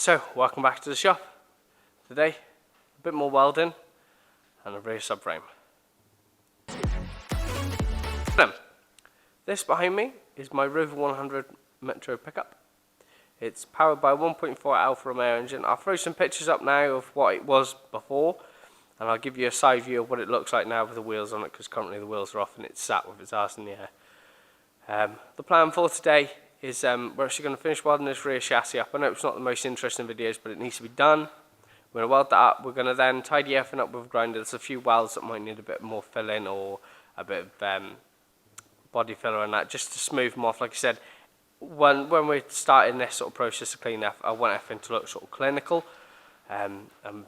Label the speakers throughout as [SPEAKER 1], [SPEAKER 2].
[SPEAKER 1] So, welcome back to the shop. Today, a bit more welding and a rear subframe. This behind me is my Rover 100 Metro pickup. It's powered by a 1.4 Alfa Romeo engine. I'll throw some pictures up now of what it was before, and I'll give you a side view of what it looks like now with the wheels on it, because currently the wheels are off and it's sat with its arse in the air. The plan for today is we're actually going to finish welding this rear chassis up. I know it's not the most interesting videos, but it needs to be done. We're going to weld that up. We're going to then tidy everything up with a grinder. There's a few welds that might need a bit more filling or a bit of body filler and that, just to smooth them off. Like I said, when we're starting this sort of process of cleaning up, I want everything to look sort of clinical. Obviously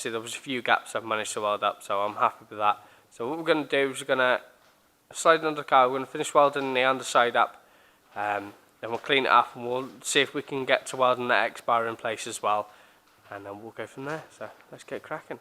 [SPEAKER 1] there was a few gaps I've managed to weld up, so I'm happy with that. So what we're going to do is we're going to slide it under the car. We're going to finish welding the underside up. Then we'll clean it up and we'll see if we can get to welding that X-bar in place as well, and then we'll go from there. So let's get cracking.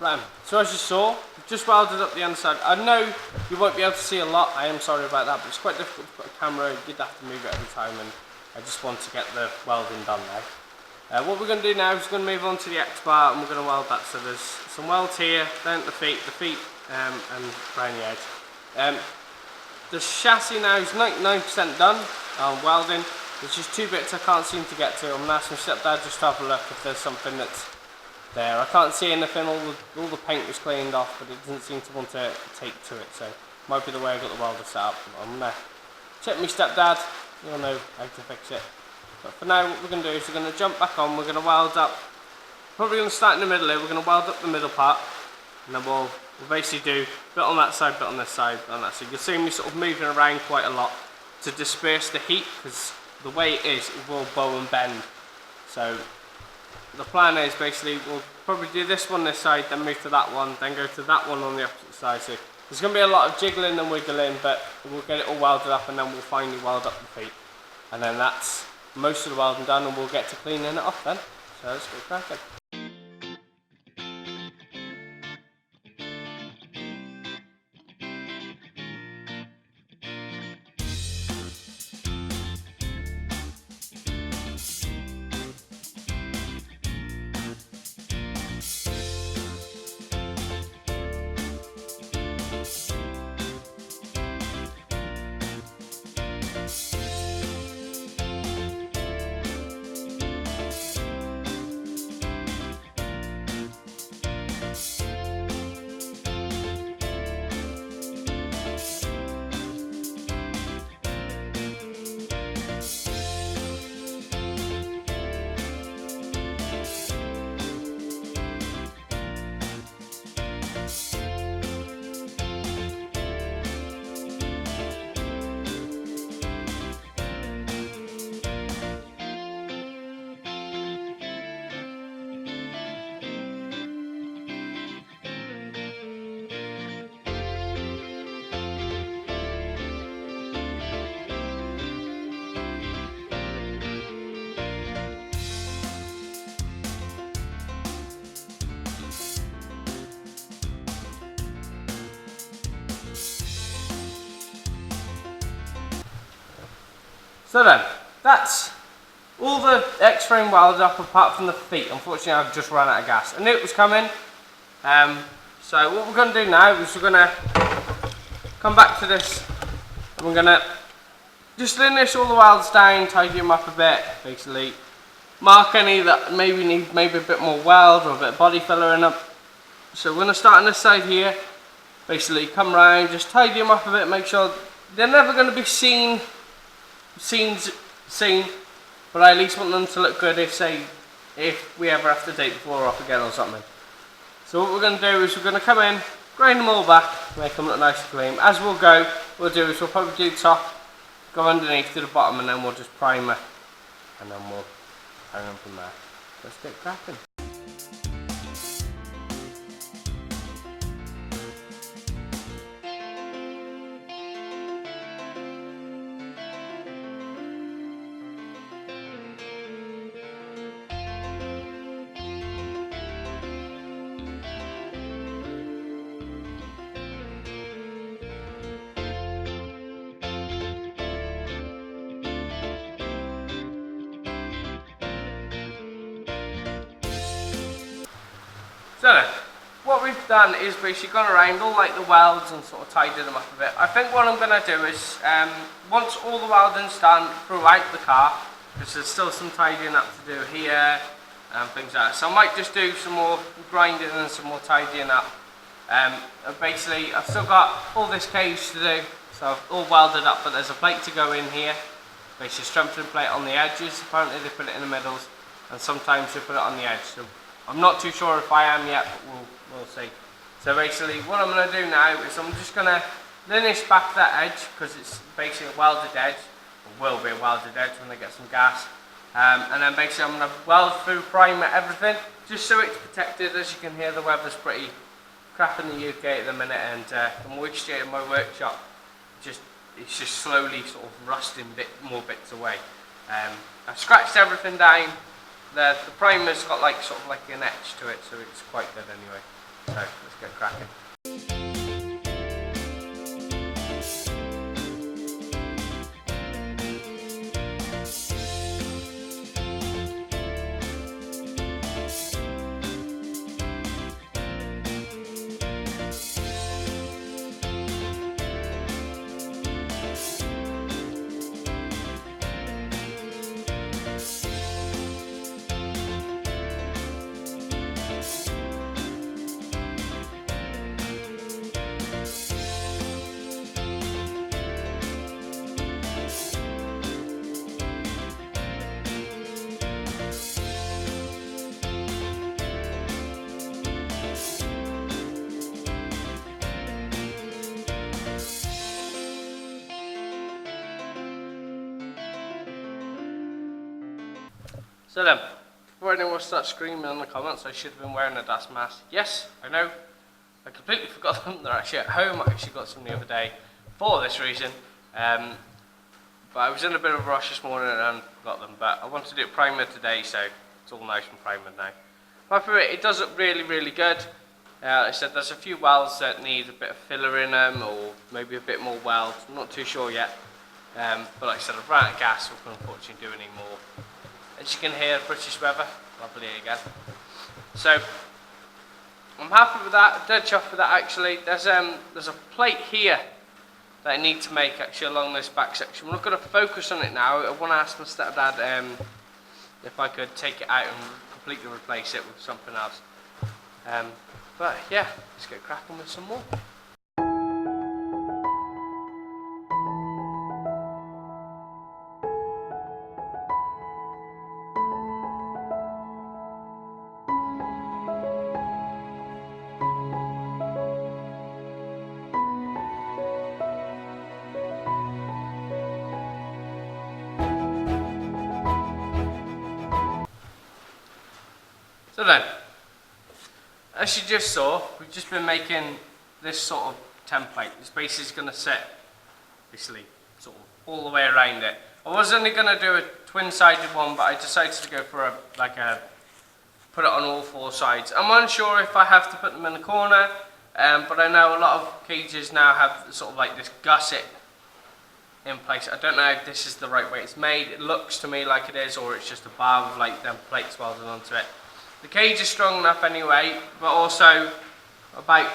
[SPEAKER 1] Right, so as you saw, just welded up the underside. I know you won't be able to see a lot, I am sorry about that, but it's quite difficult to put a camera. You'd have to move it every time, and I just want to get the welding done now. What we're going to do now is we're going to move on to the X-bar, and we're going to weld that. So there's some welds here, down at the feet and around the edge. The chassis now is 99% done on welding. There's just two bits I can't seem to get to. I'm going to ask my stepdad just to have a look if there's something that's there. I can't see anything, all the paint was cleaned off, but it doesn't seem to want to take to it, so it might be the way I got the welder set up. I'm going to check my stepdad, he'll know how to fix it. But for now, what we're going to do is we're going to jump back on, we're going to weld up, probably going to start in the middle here, we're going to weld up the middle part, and then we'll basically do a bit on that side, bit on this side, bit on that side. You'll see me sort of moving around quite a lot to disperse the heat, because the way it is, it will bow and bend. So the plan is basically we'll probably do this one this side, then move to that one, then go to that one on the opposite side. So there's going to be a lot of jiggling and wiggling, but we'll get it all welded up, and then we'll finally weld up the feet. And then that's most of the welding done, and we'll get to cleaning it off then. So let's get cracking. So then, that's all the X-frame welded up apart from the feet. Unfortunately, I've just run out of gas. I knew it was coming. So what we're going to do now is we're going to come back to this and we're going to just finish all the welds down, tidy them up a bit, basically. Mark any that maybe need a bit more weld or a bit of body filler in up. So we're going to start on this side here. Basically come round, just tidy them up a bit, make sure they're never going to be seen, but I at least want them to look good if we ever have to take the floor off again or something. So what we're going to do is we're going to come in, grind them all back, make them look nice and clean. As we'll do is we'll probably do the top, go underneath to the bottom, and then we'll just prime it, and then we'll hang them from there. Let's get cracking. So then, what we've done is basically gone around all like the welds and sort of tidied them up a bit. I think what I'm going to do is, once all the welding's done throughout the car, because there's still some tidying up to do here and things like that. So I might just do some more grinding and some more tidying up. Basically, I've still got all this cage to do, so I've all welded up, but there's a plate to go in here. Basically, strengthening plate on the edges. Apparently they put it in the middles, and sometimes they put it on the edge. So I'm not too sure if I am yet, but we'll see. So basically what I'm going to do now is I'm just going to linish back that edge, because it's basically a welded edge, or will be a welded edge when I get some gas. And then basically I'm going to weld through, primer everything, just so it's protected. As you can hear, the weather's pretty crap in the UK at the minute, and the moisture in my workshop, it's just slowly sort of rusting more bits away. I've scratched everything down. The primer's got like sort of like an etch to it, so it's quite good anyway. So let's get cracking. So then, before anyone starts screaming in the comments, I should have been wearing a dust mask. Yes, I know, I completely forgot them. They're actually at home. I actually got some the other day for this reason. But I was in a bit of a rush this morning and got them. But I wanted to do it primer today, so it's all nice and primed now. But for it does look really, really good. Like I said, there's a few welds that need a bit of filler in them, or maybe a bit more weld. I'm not too sure yet. But like I said, I've run out of gas, so I can't unfortunately do any more. As you can hear, British weather, lovely again. So I'm happy with that, dead chuffed with that actually. There's a plate here that I need to make actually along this back section. We're not going to focus on it now. I want to ask my stepdad if I could take it out and completely replace it with something else. But yeah, let's get cracking with some more. So then, as you just saw, we've just been making this sort of template. This base is going to sit, basically, sort of all the way around it. I was only going to do a twin-sided one, but I decided to go for put it on all four sides. I'm unsure if I have to put them in the corner, but I know a lot of cages now have sort of like this gusset in place. I don't know if this is the right way it's made. It looks to me like it is, or it's just a bar with like them plates welded onto it. The cage is strong enough anyway, but also about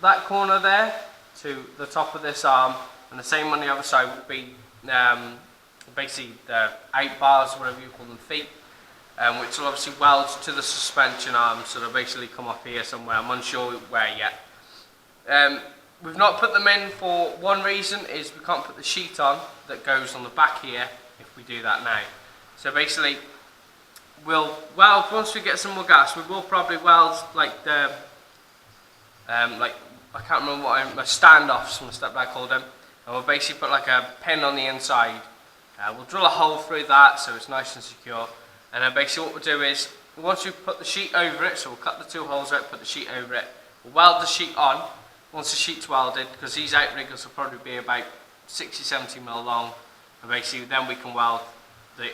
[SPEAKER 1] that corner there to the top of this arm, and the same on the other side will be basically the 8 bars, whatever you call them, feet, which will obviously weld to the suspension arm, so they'll basically come up here somewhere. I'm unsure where yet. We've not put them in for one reason, is we can't put the sheet on that goes on the back here if we do that now. So basically, we'll weld, once we get some more gas, we will probably weld like the, like, I can't remember what my standoffs, my step-back called them, and we'll basically put like a pin on the inside. We'll drill a hole through that so it's nice and secure, and then basically what we'll do is, once we put the sheet over it, so we'll cut the 2 holes out, put the sheet over it, we'll weld the sheet on. Once the sheet's welded, because these outriggers will probably be about 60-70mm long, and basically then we can weld the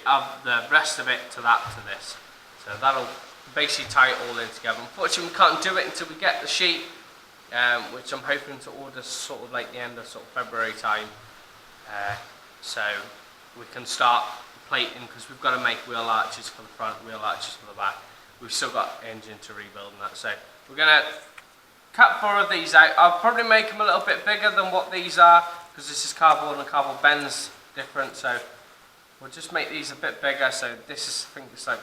[SPEAKER 1] rest of it to this. So that'll basically tie it all in together. Unfortunately, we can't do it until we get the sheet, which I'm hoping to order sort of like the end of sort of February time. So we can start plating, because we've got to make wheel arches for the front, wheel arches for the back. We've still got engine to rebuild and that. So we're going to cut 4 of these out. I'll probably make them a little bit bigger than what these are, because this is cardboard and cardboard bends different, so we'll just make these a bit bigger. So this is, I think it's like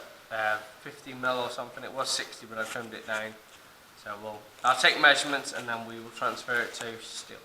[SPEAKER 1] 50mm or something. It was 60, but I trimmed it down. So I'll take measurements and then we will transfer it to steel.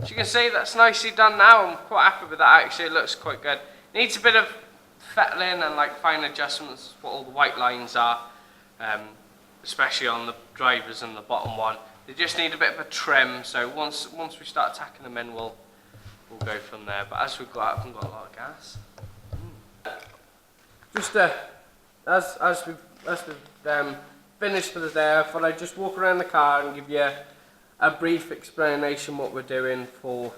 [SPEAKER 1] As you can see, that's nicely done now. I'm quite happy with that actually, it looks quite good. Needs a bit of fettling and like fine adjustments, what all the white lines are, especially on the drivers and the bottom one. They just need a bit of a trim, so once we start tacking them in, we'll go from there. But as we've got, I haven't got a lot of gas. Just as we've finished for the day, I thought I'd just walk around the car and give you a brief explanation what we're doing for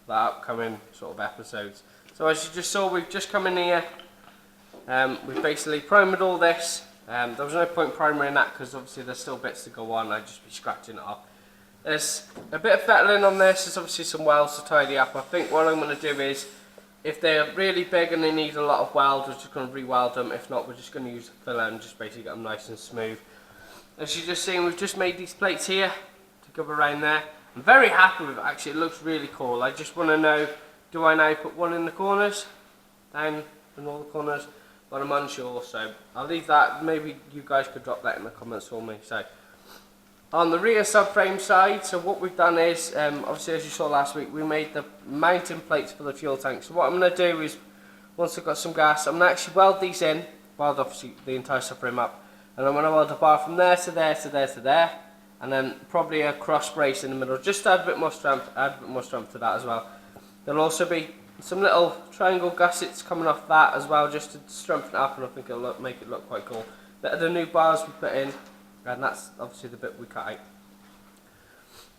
[SPEAKER 1] the upcoming sort of episodes. So as you just saw, we've just come in here, we've basically primed all this. There was no point priming that because obviously there's still bits to go on, I'd just be scratching it off. There's a bit of fettling on this, there's obviously some welds to tidy up. I think what I'm going to do is, if they're really big and they need a lot of weld, we're just going to re-weld them. If not, we're just going to use a filler and just basically get them nice and smooth. As you've just seen, we've just made these plates here to go around there. I'm very happy with it actually, it looks really cool. I just want to know, do I now put one in the corners, down in all the corners? But I'm unsure, so I'll leave that. Maybe you guys could drop that in the comments for me. So on the rear subframe side, so what we've done is, obviously as you saw last week, we made the mounting plates for the fuel tank. So what I'm going to do is, once I've got some gas, I'm going to actually weld these in, weld obviously the entire subframe up, and I'm going to weld a bar from there to there to there to there, and then probably a cross brace in the middle, just to add a bit more strength, to that as well. There'll also be some little triangle gussets coming off that as well, just to strengthen it up, and I think it'll make it look quite cool. The new bars we put in, and that's obviously the bit we cut out.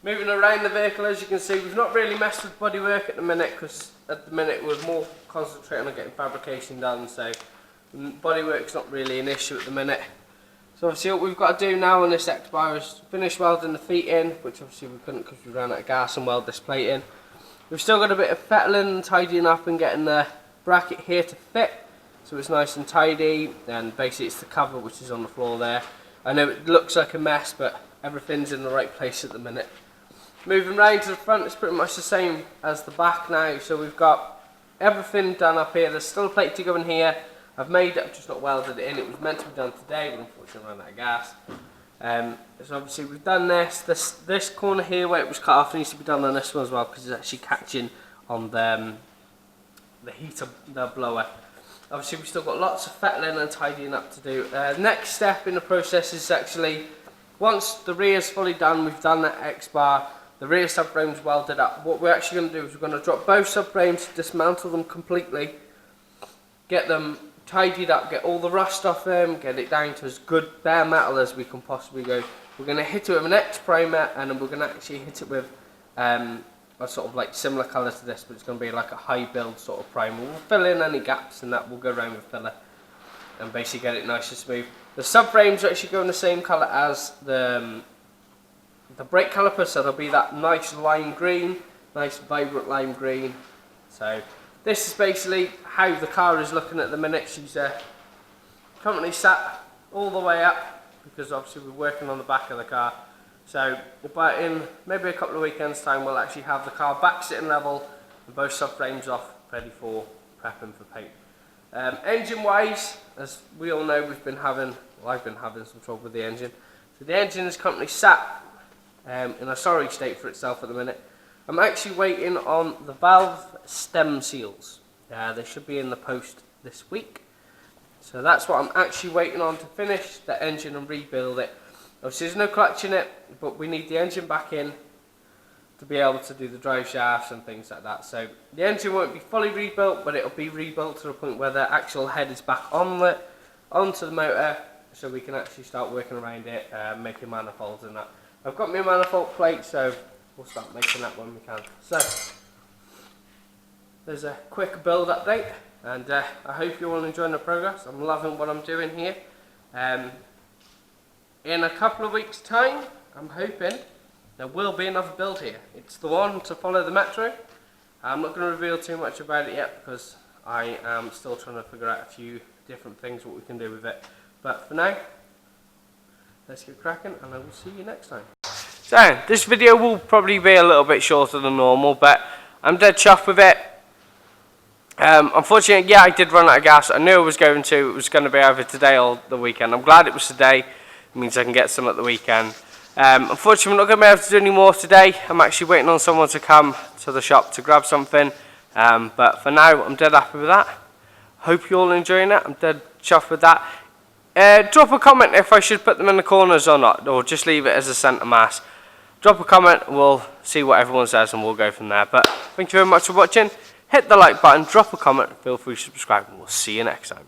[SPEAKER 1] Moving around the vehicle, as you can see, we've not really messed with bodywork at the minute, because at the minute we're more concentrating on getting fabrication done. So Bodywork's not really an issue at the minute. So obviously what we've got to do now on this X-bar is finish welding the feet in, which obviously we couldn't because we ran out of gas, and weld this plate in. We've still got a bit of fettling and tidying up and getting the bracket here to fit, so it's nice and tidy. And basically it's the cover which is on the floor there. I know it looks like a mess, but everything's in the right place at the minute. Moving round to the front, it's pretty much the same as the back now. So we've got everything done up here. There's still a plate to go in here. I've made it, I've just not welded it in. It was meant to be done today, but unfortunately ran out of gas. So obviously we've done this corner here where it was cut off needs to be done on this one as well, because it's actually catching on the heater, the blower. Obviously we've still got lots of fettling and tidying up to do. Next step in the process is actually, once the rear's fully done, we've done that X-bar, the rear subframe's welded up. What we're actually going to do is we're going to drop both subframes, dismantle them completely, get them tidied up, get all the rust off them, get it down to as good bare metal as we can possibly go. We're going to hit it with an X primer, and then we're going to actually hit it with a sort of like similar colour to this, but it's going to be like a high build sort of primer. We'll fill in any gaps and that, we'll go around with filler and basically get it nice and smooth. The subframes are actually going the same colour as the brake caliper, so there'll be that nice lime green, nice vibrant lime green. So this is basically how the car is looking at the minute. She's currently sat all the way up, because obviously we're working on the back of the car. So but in maybe a couple of weekends time we'll actually have the car back sitting level and both subframes off, ready for prepping for paint. Engine wise, as we all know, I've been having some trouble with the engine. So the engine is currently sat in a sorry state for itself at the minute. I'm actually waiting on the valve stem seals. They should be in the post this week. So that's what I'm actually waiting on to finish the engine and rebuild it. Obviously there's no clutch in it, but we need the engine back in to be able to do the drive shafts and things like that. So the engine won't be fully rebuilt, but it'll be rebuilt to the point where the actual head is back onto the motor, so we can actually start working around it, making manifolds and that. I've got my manifold plate, so we'll start making that when we can. So there's a quick build update, and I hope you're all enjoying the progress. I'm loving what I'm doing here. In a couple of weeks time, I'm hoping there will be another build here. It's the one to follow the Metro. I'm not going to reveal too much about it yet, because I am still trying to figure out a few different things what we can do with it. But for now, let's get cracking, and I will see you next time. So this video will probably be a little bit shorter than normal, but I'm dead chuffed with it. Unfortunately, yeah, I did run out of gas. I knew it was going to be either today or the weekend. I'm glad it was today. It means I can get some at the weekend. Unfortunately, I'm not going to be able to do any more today. I'm actually waiting on someone to come to the shop to grab something. But for now, I'm dead happy with that. Hope you're all enjoying it. I'm dead chuffed with that. Drop a comment if I should put them in the corners or not, or just leave it as a centre mass. Drop a comment, we'll see what everyone says and we'll go from there. But thank you very much for watching. Hit the like button, drop a comment, feel free to subscribe, and we'll see you next time.